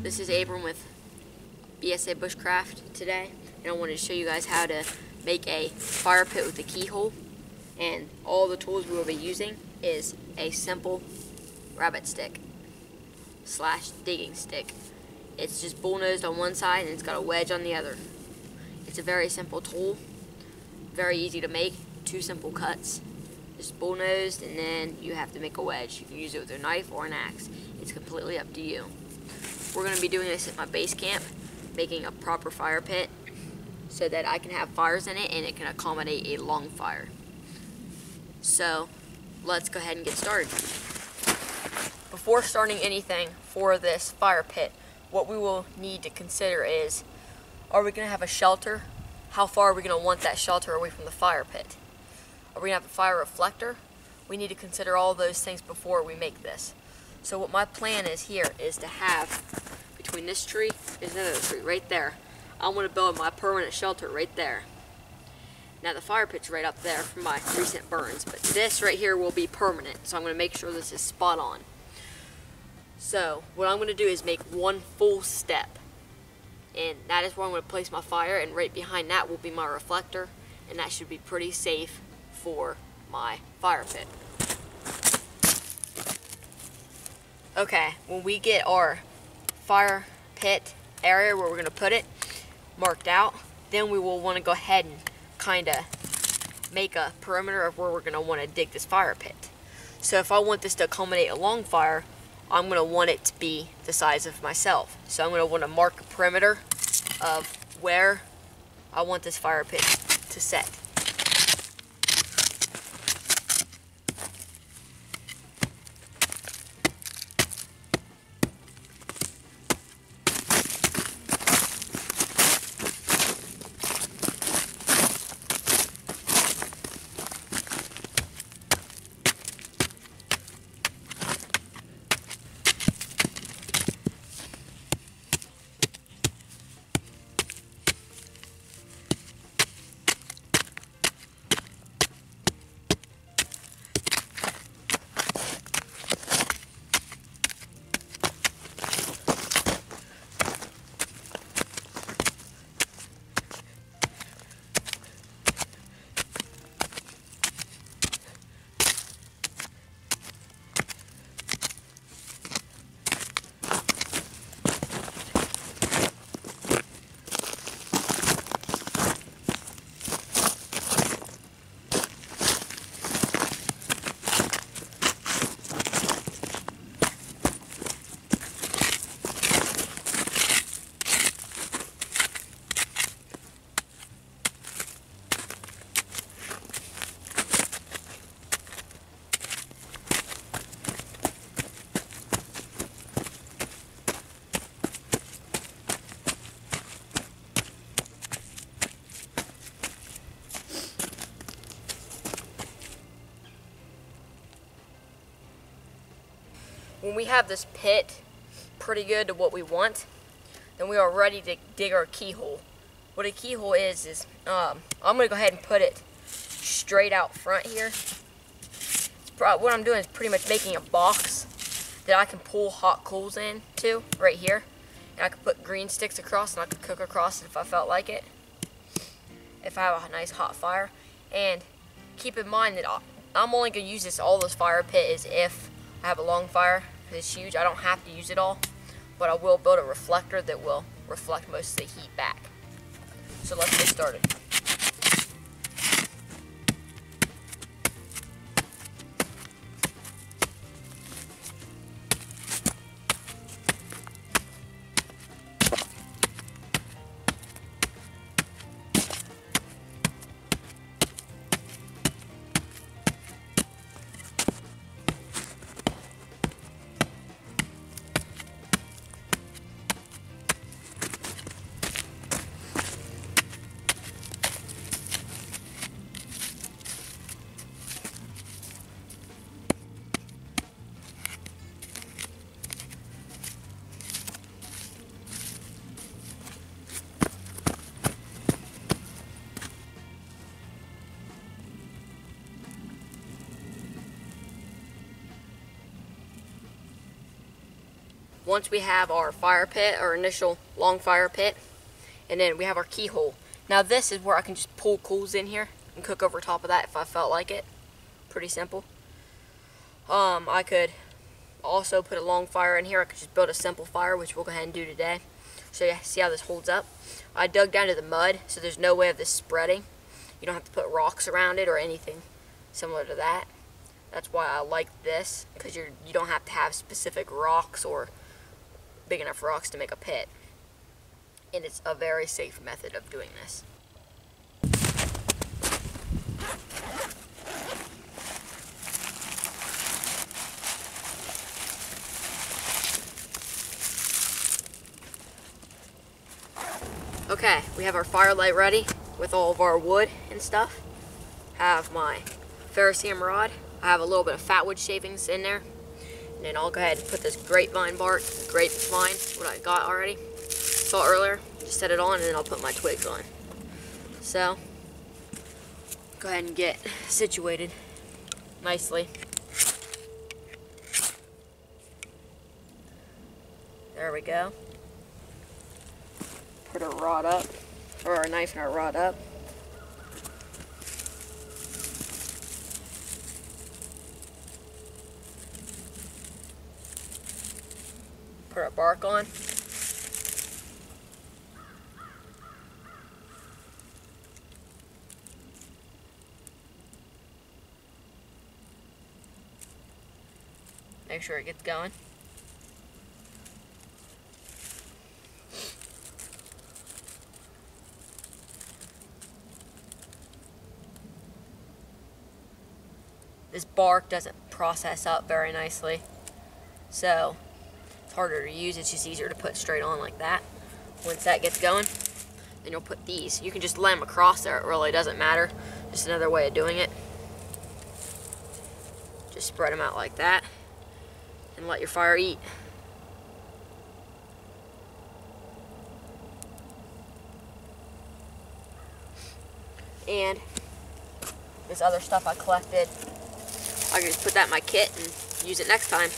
This is Abram with BSA Bushcraft today, and I wanted to show you guys how to make a fire pit with a keyhole. And all the tools we will be using is a simple rabbit stick / digging stick. It's just bull-nosed on one side and it's got a wedge on the other. It's a very simple tool, very easy to make, 2 simple cuts. Just bull-nosed, and then you have to make a wedge. You can use it with a knife or an axe. It's completely up to you. We're going to be doing this at my base camp, making a proper fire pit so that I can have fires in it and it can accommodate a long fire. So let's go ahead and get started. Before starting anything for this fire pit, what we will need to consider is, are we going to have a shelter? How far are we going to want that shelter away from the fire pit? Are we going to have a fire reflector? We need to consider all those things before we make this. So what my plan is here is to have, between this tree, there's another tree right there. I'm going to build my permanent shelter right there. Now the fire pit's right up there from my recent burns, but this right here will be permanent, so I'm going to make sure this is spot on. So what I'm going to do is make one full step, and that is where I'm going to place my fire, and right behind that will be my reflector, and that should be pretty safe for my fire pit. Okay, when we get our fire pit area where we're going to put it marked out, then we will want to go ahead and kind of make a perimeter of where we're going to want to dig this fire pit. So if I want this to accommodate a long fire, I'm going to want it to be the size of myself. So I'm going to want to mark a perimeter of where I want this fire pit to set. When we have this pit pretty good to what we want, then we are ready to dig our keyhole. What a keyhole is I'm going to go ahead and put it straight out front here. What I'm doing is pretty much making a box that I can pull hot coals into right here. And I can put green sticks across and I can cook across it if I felt like it, if I have a nice hot fire. And keep in mind that I'm only going to use all this fire pit is if I have a long fire. It's huge. I don't have to use it all, but I will build a reflector that will reflect most of the heat back. So let's get started. once we have our fire pit, our initial long fire pit, and then we have our keyhole. Now this is where I can just pull coals in here and cook over top of that if I felt like it. Pretty simple. I could also put a long fire in here. I could just build a simple fire, which we'll go ahead and do today. So yeah, see how this holds up? I dug down to the mud, so there's no way of this spreading. You don't have to put rocks around it or anything similar to that. That's why I like this, because you don't have to have specific rocks or big enough rocks to make a pit. And it's a very safe method of doing this. Okay, we have our firelight ready with all of our wood and stuff. Have my ferrocerium rod. I have a little bit of fatwood shavings in there. And then I'll go ahead and put this grapevine bark, what I got already. Saw earlier, just set it on and then I'll put my twigs on. So, go ahead and get situated nicely. There we go. Put our rod up, or our knife and our rod up. Put our bark on. Make sure it gets going. This bark doesn't process up very nicely, so it's harder to use. It's just easier to put straight on like that. Once that gets going, then you'll put these. You can just lay them across there. It really doesn't matter. Just another way of doing it. Just spread them out like that and let your fire eat. And this other stuff I collected, I can just put that in my kit and use it next time.